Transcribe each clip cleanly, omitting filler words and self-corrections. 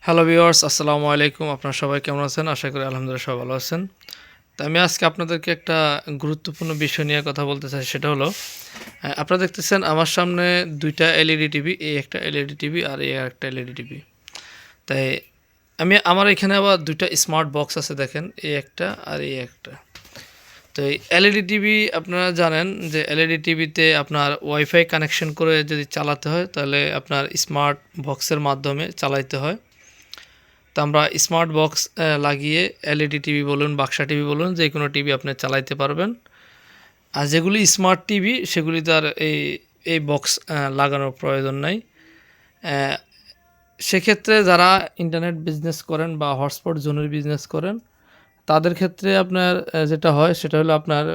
Hello viewers, আসসালামু আলাইকুম। আপনারা সবাই কেমন আছেন? আশা করি আলহামদুলিল্লাহ সবাই ভালো আছেন। তো আমি আজকে আপনাদেরকে একটা গুরুত্বপূর্ণ বিষয় নিয়ে কথা বলতে চাই। সেটা হলো আপনারা দেখতেছেন আমার সামনে ২ টা এলইডি টিভি, এই একটা এলইডি টিভি আর এই একটা এলইডি টিভি। তাই আমার এখানে আবার ২ টা স্মার্ট বক্স আছে দেখেন, এই একটা আর এই একটা। তো এই এলইডি টিভি আপনারা জানেন যে এলইডি টিভিতে আপনার ওয়াইফাই কানেকশন করে যদি চালাতে হয় তাহলে আপনার স্মার্ট বক্সের মাধ্যমে চালাইতে হয়। তো আমরা স্মার্ট বক্স লাগিয়ে এলইডি টিভি বলুন, বাক্সা টিভি বলুন, যে কোনো টিভি আপনি চালাইতে পারবেন। আর যেগুলি স্মার্ট টিভি সেগুলিতে আর এই বক্স লাগানোর প্রয়োজন নাই। সেক্ষেত্রে যারা ইন্টারনেট বিজনেস করেন বা হটস্পট জোনের বিজনেস করেন তাদের ক্ষেত্রে আপনার যেটা হয় সেটা হলো আপনার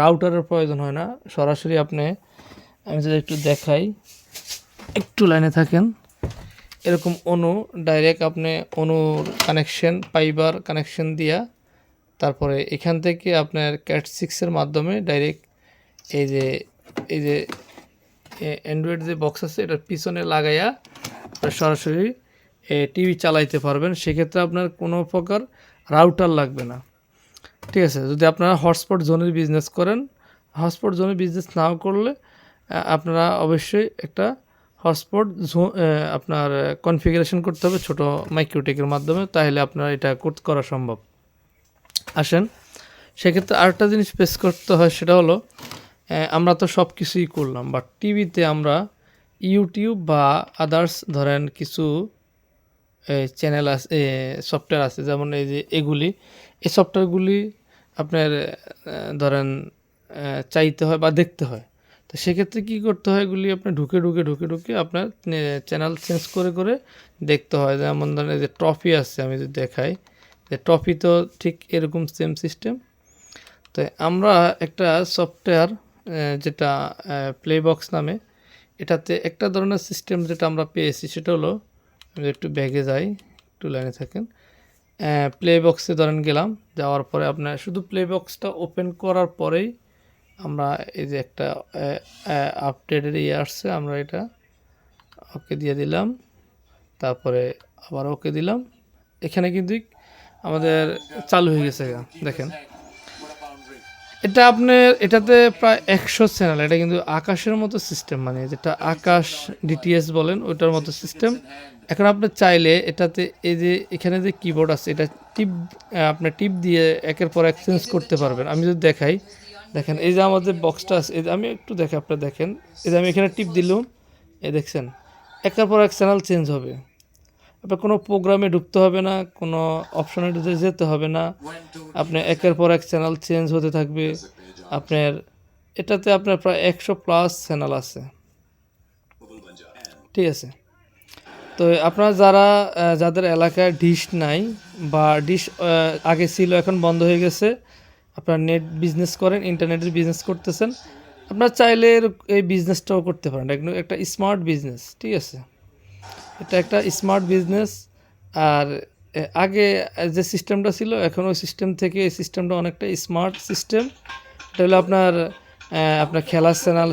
রাউটারের প্রয়োজন হয় না। সরাসরি আমি যদি একটু দেখাই, একটু লাইনে থাকেন। এরকম ডাইরেক্ট আপনি অনুর কানেকশন, ফাইবার কানেকশন দিয়া তারপরে এখান থেকে আপনার ক্যাট 6 এর মাধ্যমে ডাইরেক্ট এই যে অ্যান্ড্রয়েড যে বক্স আছে এটার পিছনে লাগাইয়া সরাসরি টিভি চালাইতে পারবেন। সেক্ষেত্রে আপনার কোনো প্রকার রাউটার লাগবে না। ঠিক আছে? যদি আপনারা হটস্পট জোনের বিজনেস করেন, হটস্পট জোনের বিজনেস নাও করলে আপনারা অবশ্যই একটা হটস্পট আপনার কনফিগারেশন করতে হবে ছোটো মাইক্রোটেকের মাধ্যমে, তাহলে আপনার এটা করা সম্ভব। আসেন, সেক্ষেত্রে আরেকটা জিনিস ফেস করতে হয়, সেটা হলো আমরা তো সব কিছুই করলাম, বাট টিভিতে আমরা ইউটিউব বা আদার্স ধরেন কিছু চ্যানেল আছে, সফটওয়্যার আছে, যেমন এই সফটওয়্যারগুলি আপনার ধরেন চাইতে হয় বা দেখতে হয়। তো সেক্ষেত্রে কী করতে হয়, এগুলি আপনার ঢুকে আপনার চ্যানেল চেঞ্জ করে দেখতে হয়। যেমন ধরেন এই যে ট্রফি আছে, আমি যদি দেখাই যে ট্রফি তো ঠিক এরকম সেম সিস্টেম। তো আমরা একটা সফটওয়্যার যেটা প্লেবক্স নামে, এটাতে একটা ধরনের সিস্টেম যেটা আমরা পেয়েছি সেটা হলো, আমি একটু ব্যাগে যাই, একটু লাইনে থাকেন। প্লেবক্সে ধরেন গেলাম, যাওয়ার পরে আপনার শুধু প্লেবক্সটা ওপেন করার পরেই আমরা এই যে একটা আপডেটের আসছে, আমরা এটা ওকে দিয়ে দিলাম, তারপরে আবার ওকে দিলাম। এখানে কিন্তু আমাদের চালু হয়ে গেছে। দেখেন, এটাতে প্রায় 100 চ্যানেল। এটা কিন্তু আকাশের মতো সিস্টেম, মানে যেটা আকাশ ডিটিএস বলেন ওইটার মতো সিস্টেম। এখন আপনি চাইলে এটাতে এই যে এখানে যে কিবোর্ড আছে, এটা আপনি টিপ দিয়ে একের পর এক চেঞ্জ করতে পারবেন। আমি যদি দেখাই, দেখেন এই যে আমাদের বক্সটা আছে, এই যে আমি একটু আপনারা দেখেন, এই যে আমি এখানে টিপ দিলাম, এই দেখছেন একের পর এক চ্যানেল চেঞ্জ হবে। আপনার কোনো প্রোগ্রামে ঢুকতে হবে না, কোনো অপশনে যেতে হবে না, আপনি একের পর এক চ্যানেল চেঞ্জ হতে থাকবে। আপনার প্রায় 100+ চ্যানেল আছে। ঠিক আছে? তো আপনারা যাদের এলাকায় ডিশ নাই বা ডিশ আগে ছিল এখন বন্ধ হয়ে গেছে, আপনারা নেট বিজনেস করেন, ইন্টারনেটের বিজনেস করতেছেন, আপনারা চাইলে এই বিজনেসটাও করতে পারেন। একটা স্মার্ট বিজনেস। ঠিক আছে? এটা একটা স্মার্ট বিজনেস। আর আগে যে সিস্টেমটা ছিল, এখন ওই সিস্টেম থেকে এই সিস্টেমটা অনেকটা স্মার্ট সিস্টেম। এটা হলো আপনার খেলার চ্যানেল,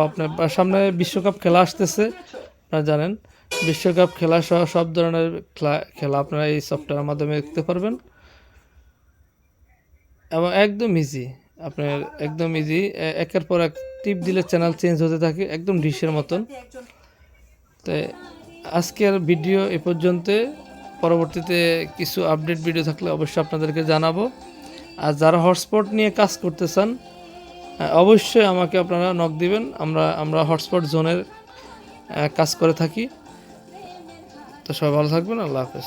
আপনার সামনে বিশ্বকাপ খেলা আসতেছে, আপনারা জানেন বিশ্বকাপ খেলা সহ সব ধরনের খেলা আপনারা এই সফটওয়্যারের মাধ্যমে দেখতে পারবেন, এবং একদম ইজি। আপনার একদম ইজি, একের পর এক টিপ দিলে চ্যানেল চেঞ্জ হতে থাকে, একদম ডিশের মতন। তো আজকের ভিডিও এ পর্যন্ত। পরবর্তীতে কিছু আপডেট ভিডিও থাকলে অবশ্যই আপনাদেরকে জানাবো। আর যারা হটস্পট নিয়ে কাজ করতে চান অবশ্যই আমাকে আপনারা নক দিবেন। আমরা হটস্পট জোনের কাজ করে থাকি। তো সবাই ভালো থাকবেন। আল্লাহ হাফেজ।